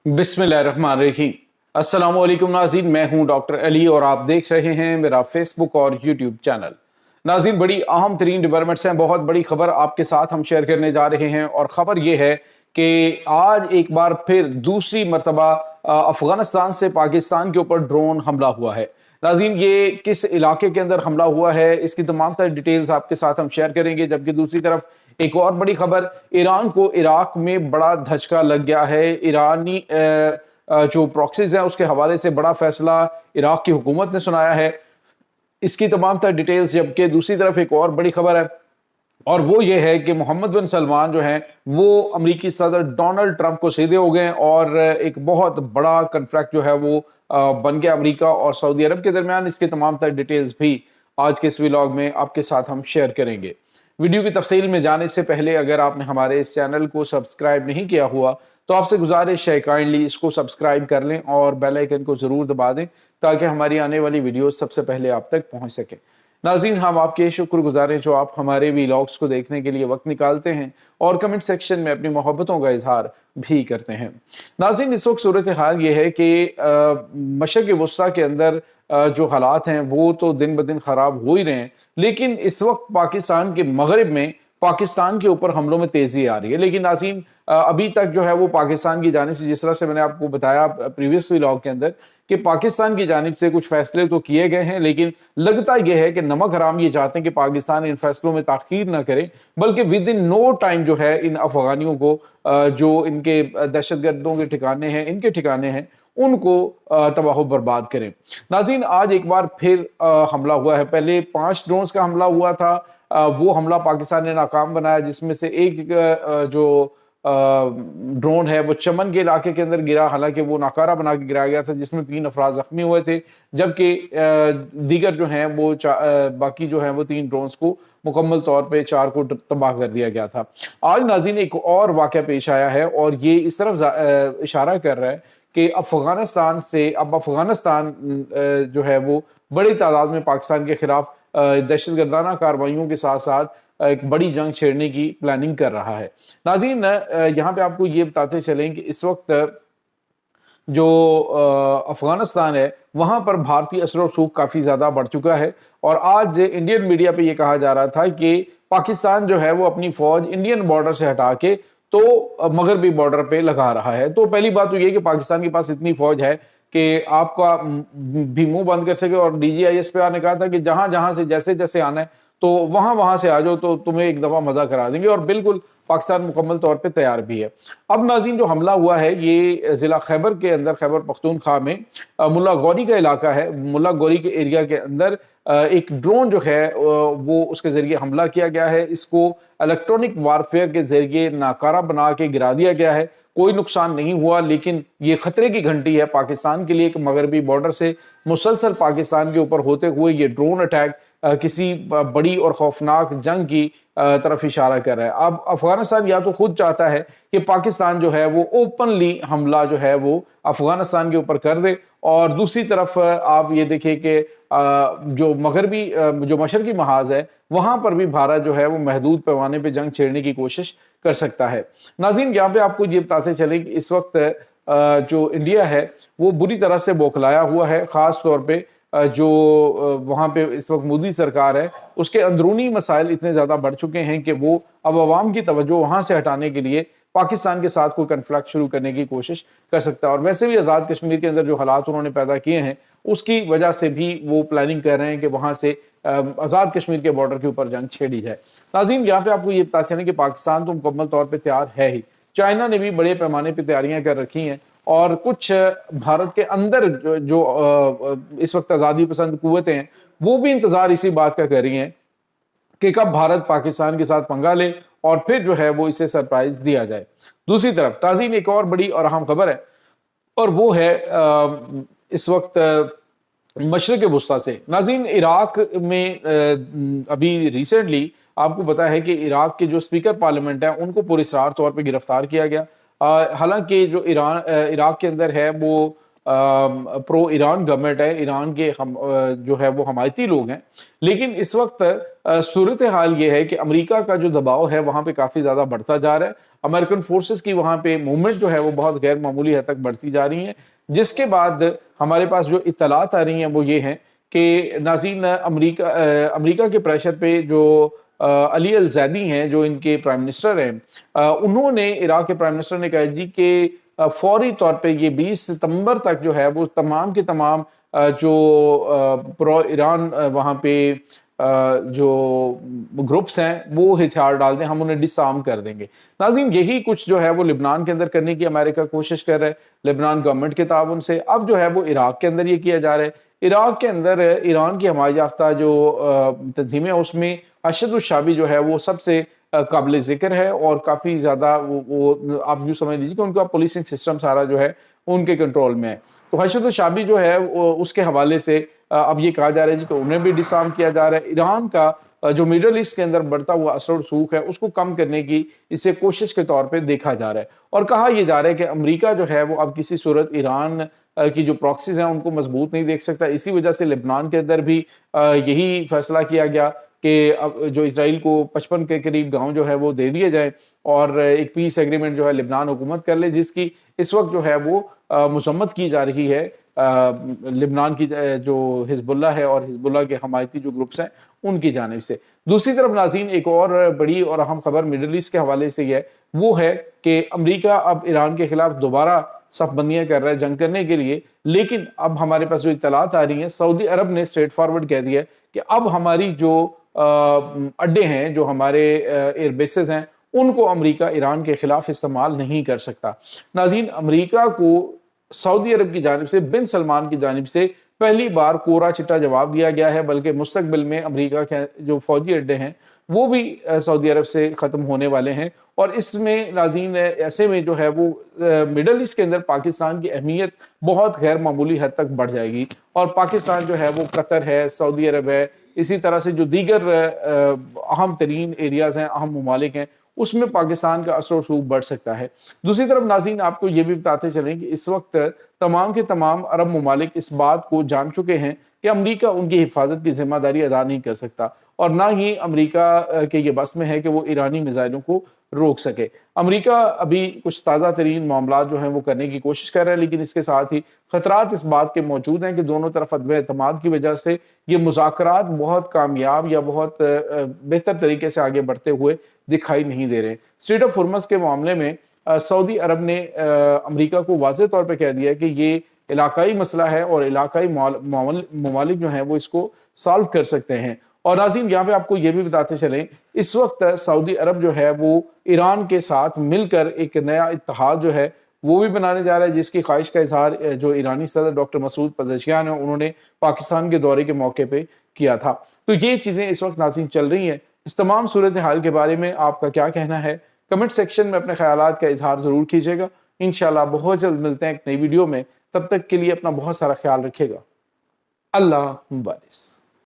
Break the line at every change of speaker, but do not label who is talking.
बिस्मिल्लाहिर्रहमानिर्रहीम। अस्सलाम वालेकुम नाज़रीन, मैं हूं डॉक्टर अली और आप देख रहे हैं मेरा फेसबुक और यूट्यूब चैनल। नाज़रीन, बड़ी अहम तरीन डेवलपमेंट्स हैं, बहुत बड़ी खबर आपके साथ हम शेयर करने जा रहे हैं और ख़बर यह है कि आज एक बार फिर दूसरी मरतबा अफगानिस्तान से पाकिस्तान के ऊपर ड्रोन हमला हुआ है। नाज़रीन, ये किस इलाके के अंदर हमला हुआ है, इसकी तमाम तर डिटेल्स आपके साथ हम शेयर करेंगे। जबकि दूसरी तरफ एक और बड़ी खबर, ईरान को इराक में बड़ा धचका लग गया है। ईरानी जो प्रॉक्सीज हैं उसके हवाले से बड़ा फैसला इराक की हुकूमत ने सुनाया है। इसकी तमाम तर डिटेल्स। जबकि दूसरी तरफ एक और बड़ी खबर है और वो ये है कि मोहम्मद बिन सलमान जो हैं वो अमेरिकी सदर डोनाल्ड ट्रंप को सीधे हो गए और एक बहुत बड़ा कन्फ्लिक्ट जो है वो बन गया अमेरिका और सऊदी अरब के दरमियान। इसके तमाम तर डिटेल्स भी आज के इस व्लॉग में आपके साथ हम शेयर करेंगे। वीडियो की तफसील में जाने से पहले अगर आपने हमारे इस चैनल को सब्सक्राइब नहीं किया हुआ तो आपसे गुजारिश है काइंडली इसको सब्सक्राइब कर लें और बेल आइकन को ज़रूर दबा दें ताकि हमारी आने वाली वीडियोस सबसे पहले आप तक पहुंच सके। नाज़रीन, हम आपके शुक्रगुजार हैं जो आप हमारे वीलॉग्स को देखने के लिए वक्त निकालते हैं और कमेंट सेक्शन में अपनी मोहब्बतों का इजहार भी करते हैं। नाज़रीन, इस वक्त सूरत हाल ये है कि मशरक़ वस्ता के अंदर जो हालात हैं वो तो दिन ब दिन ख़राब हो ही रहे हैं, लेकिन इस वक्त पाकिस्तान के मगरिब में पाकिस्तान के ऊपर हमलों में तेजी आ रही है। लेकिन नाज़रीन, अभी तक जो है वो पाकिस्तान की जानिब से, जिस तरह से मैंने आपको बताया प्रीवियस व्लॉग के अंदर, कि पाकिस्तान की जानिब से कुछ फैसले तो किए गए हैं, लेकिन लगता यह है कि नमक हराम ये चाहते हैं कि पाकिस्तान इन फैसलों में ताख़ीर ना करे, बल्कि विद इन नो टाइम जो है इन अफगानियों को जो इनके दहशतगर्दों के ठिकाने हैं, इनके ठिकाने हैं, उनको तबाह बर्बाद करें। नाज़रीन, आज एक बार फिर हमला हुआ है। पहले 5 ड्रोन्स का हमला हुआ था, वो हमला पाकिस्तान ने नाकाम बनाया, जिसमें से एक जो ड्रोन है वो चमन के इलाके के अंदर गिरा, हालांकि वो नाकारा बना के गिराया गया था, जिसमें 3 अफराद जख्मी हुए थे। जबकि दीगर जो हैं वो बाकी जो हैं वो 3 ड्रोन्स को मुकम्मल तौर पे 4 को तबाह कर दिया गया था। आज नाज़रीन एक और वाक़या पेश आया है और ये इस तरफ इशारा कर रहा है कि अफगानिस्तान से अब अफगानिस्तान जो है वो बड़ी तादाद में पाकिस्तान के खिलाफ दहशतगर्दाना कार्रवाइयों के साथ साथ एक बड़ी जंग छेड़ने की प्लानिंग कर रहा है। नाज़रीन, यहाँ पे आपको ये बताते चलें कि इस वक्त जो अफगानिस्तान है वहाँ पर भारतीय असर और रसूख काफ़ी ज़्यादा बढ़ चुका है और आज इंडियन मीडिया पे ये कहा जा रहा था कि पाकिस्तान जो है वो अपनी फ़ौज इंडियन बॉर्डर से हटा के तो मगरबी बॉर्डर पे लगा रहा है। तो पहली बात तो ये कि पाकिस्तान के पास इतनी फ़ौज है कि आपका भी मुंह बंद कर सके और DGISPR ने कहा था कि जहां जहां से जैसे जैसे आना है तो वहां वहां से आ जाओ, तो तुम्हें एक दफा मजा करा देंगे। और बिल्कुल पाकिस्तान मुकम्मल तौर पे तैयार भी है। अब नाज़रीन, जो हमला हुआ है ये जिला खैबर के अंदर, खैबर पख्तूनख्वा में मुल्ला गौरी का इलाका है। मुल्ला गौरी के एरिया के अंदर एक ड्रोन जो है वो उसके जरिए हमला किया गया है। इसको इलेक्ट्रॉनिक वारफेयर के जरिए नाकारा बना के गिरा दिया गया है। कोई नुकसान नहीं हुआ, लेकिन ये खतरे की घंटी है पाकिस्तान के लिए कि मगरबी बॉर्डर से मुसलसल पाकिस्तान के ऊपर होते हुए ये ड्रोन अटैक किसी बड़ी और खौफनाक जंग की तरफ इशारा कर रहा है। अब अफगानिस्तान या तो खुद चाहता है कि पाकिस्तान जो है वो ओपनली हमला जो है वो अफगानिस्तान के ऊपर कर दे, और दूसरी तरफ आप ये देखिए कि जो मगरबी जो मशरकी महाज है वहां पर भी भारत जो है वो महदूद पैमाने पे जंग छेड़ने की कोशिश कर सकता है। नाज़रीन, यहाँ पे आपको ये बताते चले कि इस वक्त जो इंडिया है वो बुरी तरह से बौखलाया हुआ है। ख़ास तौर पे जो वहाँ पे इस वक्त मोदी सरकार है उसके अंदरूनी मसाइल इतने ज़्यादा बढ़ चुके हैं कि वो अब अवाम की तवज्जो वहाँ से हटाने के लिए पाकिस्तान के साथ कोई कन्फ्लिक्ट शुरू करने की कोशिश कर सकता है। और वैसे भी आज़ाद कश्मीर के अंदर जो हालात उन्होंने पैदा किए हैं उसकी वजह से भी वो प्लानिंग कर रहे हैं कि वहाँ से आज़ाद कश्मीर के बॉर्डर के ऊपर जंग छेड़ी जाए। नाज़रीन, यहाँ पे आपको ये पता चले कि पाकिस्तान तो मुकम्मल तौर पर तैयार है ही, चाइना ने भी बड़े पैमाने पर तैयारियाँ कर रखी हैं और कुछ भारत के अंदर जो इस वक्त आज़ादी पसंद कुव्वतें हैं वो भी इंतज़ार इसी बात का कर रही हैं कि कब भारत पाकिस्तान के साथ पंगा ले और फिर जो है वो इसे सरप्राइज दिया जाए। दूसरी तरफ नाज़रीन, एक और बड़ी और अहम खबर है और वो है इस वक्त मशरक़ वस्ता से। नाज़रीन, इराक में अभी रिसेंटली आपको पता है कि इराक के जो स्पीकर पार्लियामेंट है उनको पुरस्रार तौर पर गिरफ्तार किया गया। हालांकि जो इराक के अंदर है वो پرو ایران گورنمنٹ ہے، ایران کے جو ہے وہ حمایتی لوگ ہیں، لیکن اس وقت صورتحال یہ ہے کہ امریکہ کا جو دباؤ ہے وہاں پہ کافی زیادہ بڑھتا جا رہا ہے۔ امریکن فورسز کی وہاں پہ موومنٹ جو ہے وہ بہت غیر معمولی حد تک بڑھتی جا رہی ہیں، جس کے بعد ہمارے پاس جو اطلاعات آ رہی ہیں وہ یہ ہیں کہ ناظرین امریکہ کے پریشر پہ جو علی الزیدی ہیں، جو ان کے پرائم منسٹر ہیں، انہوں نے، عراق کے پرائم منسٹر نے کہا جی کہ فوری طور پہ یہ 20 ستمبر تک جو ہے وہ تمام کے تمام جو پرو ایران وہاں پہ جو گروپس ہیں وہ ہتھیار ڈال دیں، ہم انہیں ڈس آرم کر دیں گے۔ ناظرین یہی کچھ جو ہے وہ لبنان کے اندر کرنے کی امریکہ کوشش کر رہا ہے، لبنان گورنمنٹ کے تعاون سے۔ اب جو ہے وہ عراق کے اندر یہ کیا جا رہا ہے۔ عراق کے اندر ایران کی حمایت یافتہ جو تنظیمیں، اس میں ارشد الشعبی جو ہے وہ سب سے قابل ذکر ہے، اور کافی زیادہ وہ آپ یوں سمجھ لیجیے کہ ان کا پولیسنگ سسٹم سارا جو ہے ان کے کنٹرول میں ہے۔ تو ارشد الشعبی جو ہے اس کے حوالے سے اب یہ کہا جا رہا ہے جی کہ انہیں بھی ڈس آرم کیا جا رہا ہے۔ ایران کا جو میڈل ایسٹ کے اندر بڑھتا ہوا اثر و رسوخ ہے اس کو کم کرنے کی اسے کوشش کے طور پہ دیکھا جا رہا ہے، اور کہا یہ جا رہا ہے کہ امریکہ جو ہے وہ اب کسی صورت ایران کی جو پراکسیز ہیں ان کو مضبوط نہیں دیکھ سکتا۔ اسی وجہ سے لبنان کے اندر بھی یہی فیصلہ کیا گیا کہ اب جو اسرائیل کو 55 کے قریب گاؤں جو ہے وہ دے دیے جائیں، اور ایک پیس ایگریمنٹ جو ہے لبنان حکومت کر لے، جس کی اس وقت جو ہے وہ مذمت کی جا رہی ہے لبنان کی جو حزب اللہ ہے اور حزب اللہ کے حمایتی جو گروپس ہیں ان کی جانب سے۔ دوسری طرف ناظرین ایک اور بڑی اور اہم خبر مڈل ایسٹ کے حوالے سے یہ ہے، وہ ہے کہ امریکہ اب ایران کے خلاف دوبارہ صف بندیاں کر رہا ہے جنگ کرنے کے لیے، لیکن اب ہمارے پاس جو اطلاعات آ رہی ہیں، سعودی عرب نے اسٹریٹ فارورڈ کہہ دیا ہے کہ اب ہماری جو اڈے ہیں، جو ہمارے ایئر بیسز ہیں، ان کو امریکہ ایران کے خلاف استعمال نہیں کر سکتا۔ ناظرین امریکہ کو سعودی عرب کی جانب سے، بن سلمان کی جانب سے پہلی بار کورا چٹا جواب دیا گیا ہے، بلکہ مستقبل میں امریکہ کے جو فوجی اڈے ہیں وہ بھی سعودی عرب سے ختم ہونے والے ہیں، اور اس میں ناظرین ایسے میں جو ہے وہ مڈل ایسٹ کے اندر پاکستان کی اہمیت بہت غیر معمولی حد تک بڑھ جائے گی، اور پاکستان جو ہے وہ قطر ہے، سعودی عرب ہے، اسی طرح سے جو دیگر اہم ترین ایریاز ہیں، اہم ممالک ہیں، اس میں پاکستان کا اثر و رسوخ بڑھ سکتا ہے۔ دوسری طرف ناظرین آپ کو یہ بھی بتاتے چلیں کہ اس وقت تمام کے تمام عرب ممالک اس بات کو جان چکے ہیں کہ امریکہ ان کی حفاظت کی ذمہ داری ادا نہیں کر سکتا، اور نہ ہی امریکہ کے یہ بس میں ہے کہ وہ ایرانی میزائلوں کو روک سکے۔ امریکہ ابھی کچھ تازہ ترین معاملات جو ہیں وہ کرنے کی کوشش کر رہا ہے، لیکن اس کے ساتھ ہی خطرات اس بات کے موجود ہیں کہ دونوں طرف عدم اعتماد کی وجہ سے یہ مذاکرات بہت کامیاب یا بہت بہتر طریقے سے آگے بڑھتے ہوئے دکھائی نہیں دے رہے۔ اسٹریٹ آف ہرمز کے معاملے میں سعودی عرب نے امریکہ کو واضح طور پہ کہہ دیا کہ یہ علاقائی مسئلہ ہے، اور علاقائی ممالک جو ہیں وہ اس کو سالو کر سکتے ہیں۔ اور ناظرین یہاں پہ آپ کو یہ بھی بتاتے چلیں، اس وقت سعودی عرب جو ہے وہ ایران کے ساتھ مل کر ایک نیا اتحاد جو ہے وہ بھی بنانے جا رہا ہے، جس کی خواہش کا اظہار جو ایرانی صدر ڈاکٹر مسعود پزشکیان ہیں انہوں نے پاکستان کے دورے کے موقع پہ کیا تھا۔ تو یہ چیزیں اس وقت ناظرین چل رہی ہیں۔ اس تمام صورتحال کے بارے میں آپ کا کیا کہنا ہے؟ کمنٹ سیکشن میں اپنے خیالات کا اظہار ضرور کیجیے گا۔ انشاءاللہ بہت جلد ملتے ہیں ایک نئی ویڈیو میں، تب تک کے لیے اپنا بہت سارا خیال رکھیے گا۔ اللہ حافظ۔